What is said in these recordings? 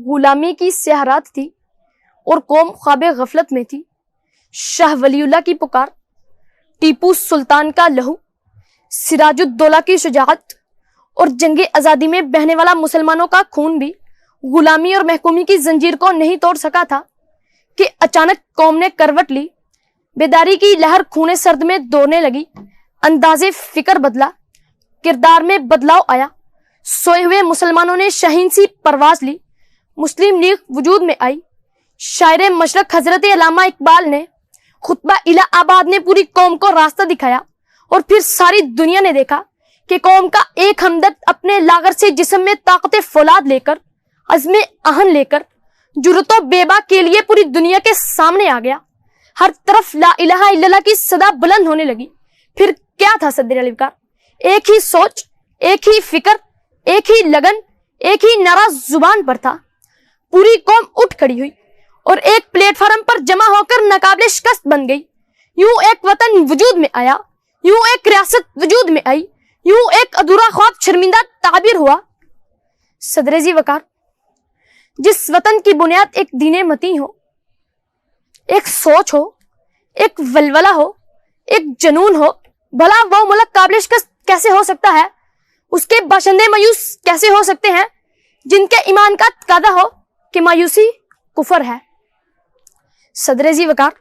غلامی کی سیاحت تھی اور قوم خواب غفلت میں تھی. شاہ ولی اللہ کی پکار، ٹیپو سلطان کا لہو، سراج الدولہ کی شجاعت اور جنگ آزادی میں بہنے والا مسلمانوں کا خون بھی غلامی اور محکومی کی زنجیر کو نہیں توڑ سکا تھا کہ اچانک قوم نے کروٹ لی. بیداری کی لہر خون سرد میں دوڑنے لگی. انداز فکر بدلا، کردار میں بدلاؤ آیا. سوئے ہوئے مسلمانوں نے شاہین سی پرواز لی. مسلم لیگ وجود میں آئی. شاعر مشرق حضرت علامہ اقبال نے خطبہ الہ آباد نے پوری قوم کو راستہ دکھایا اور پھر ساری دنیا نے دیکھا کہ قوم کا ایک ہمدرد اپنے لاغر سے جسم میں طاقت فولاد لے کر، عزم آہن لے کر، جرأت و بیبا کے لیے پوری دنیا کے سامنے آ گیا. ہر طرف لا الہ الا اللہ کی صدا بلند ہونے لگی. پھر کیا تھا صدر علی وقار؟ ایک ہی سوچ، ایک ہی فکر، ایک ہی لگن، ایک ہی نعرہ زبان پر تھا. پوری قوم اٹھ کھڑی ہوئی اور ایک پلیٹ فارم پر جمع ہو کر ناقابل شکست بن گئی. یوں ایک وطن وجود میں آیا، یوں ایک ریاست وجود میں آئی، یوں ایک ادھورا خواب شرمندہ تعبیر ہوا. صدر ذی وقار، جس وطن کی بنیاد ایک دین متی ہو، ایک سوچ ہو، ایک ولولہ ہو، ایک جنون ہو، بھلا وہ ملک قابل شکست کیسے ہو سکتا ہے؟ اس کے باشندے مایوس کیسے ہو سکتے ہیں جن کے ایمان کا تقاضا ہو کہ مایوسی کفر ہے؟ صدر ذی وقار،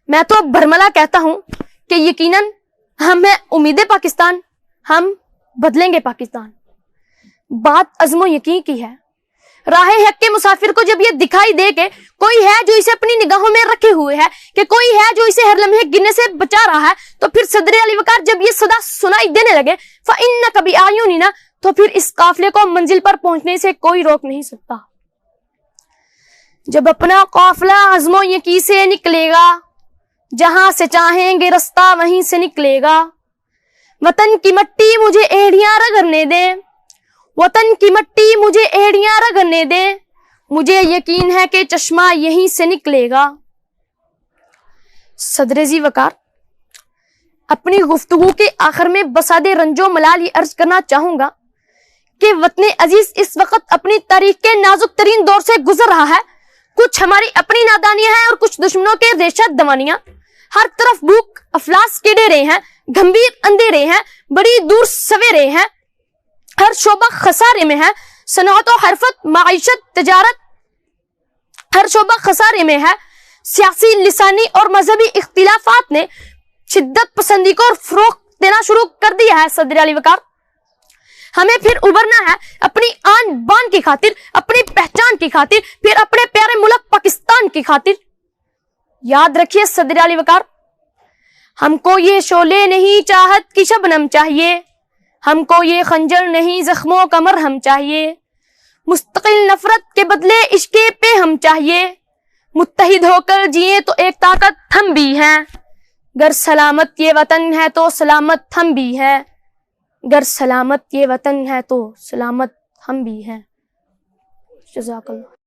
میں تو برملا کہتا ہوں کہ یقیناً ہم ہیں امید پاکستان، ہم بدلیں گے پاکستان. بات عزم و یقین کی ہے. راہ حق کے مسافر کو جب یہ دکھائی دے کہ کوئی ہے جو اسے اپنی نگاہوں میں رکھے ہوئے ہے، کہ کوئی ہے جو اسے ہر لمحے گرنے سے بچا رہا ہے، تو پھر صدر علی وقار جب یہ صدا سنائی دینے لگے فَإِنَّكَ بِأَعْيُنِنَا، تو پھر اس قافلے کو منزل پر پہنچنے سے کوئی روک نہیں سکتا. جب اپنا قافلہ عزم و یقین سے نکلے گا، جہاں سے چاہیں گے رستہ وہیں سے نکلے گا. وطن کی مٹی مجھے ایڑیاں رگڑنے دے، وطن کی مٹی مجھے ایڑیاں رگڑنے دے، مجھے یقین ہے کہ چشمہ یہیں سے نکلے گا. صدر ذی وقار، اپنی گفتگو کے آخر میں بساد رنج و ملال یہ عرض کرنا چاہوں گا کہ وطن عزیز اس وقت اپنی تاریخ کے نازک ترین دور سے گزر رہا ہے. کچھ ہماری اپنی نادانیاں ہیں اور کچھ دشمنوں کے ریشہ دوانیاں. ہر طرف بھوک افلاس کے ڈیرے ہیں، گھمبیر اندھیرے ہیں، بڑی دور سویرے ہیں. ہر شعبہ خسارے میں ہے، صنعت و حرفت، معیشت، تجارت، ہر شعبہ خسارے میں ہے. سیاسی، لسانی اور مذہبی اختلافات نے شدت پسندی کو فروغ دینا شروع کر دیا ہے. صدر علی وقار، ہمیں پھر ابھرنا ہے اپنی آن بان کی خاطر، اپنی پہچان کی خاطر، پھر اپنے پیارے ملک پاکستان کی خاطر. یاد رکھیے صدر علی وقار، ہم کو یہ شعلے نہیں چاہت کی شبنم چاہیے، ہم کو یہ خنجر نہیں زخموں کا مرہم چاہیے. مستقل نفرت کے بدلے عشق پہ ہم چاہیے، متحد ہو کر جئیں تو ایک طاقت ہم بھی ہیں. گر سلامت یہ وطن ہے تو سلامت ہم بھی ہیں، گر سلامت یہ وطن ہے تو سلامت ہم بھی ہیں. جزاک اللہ.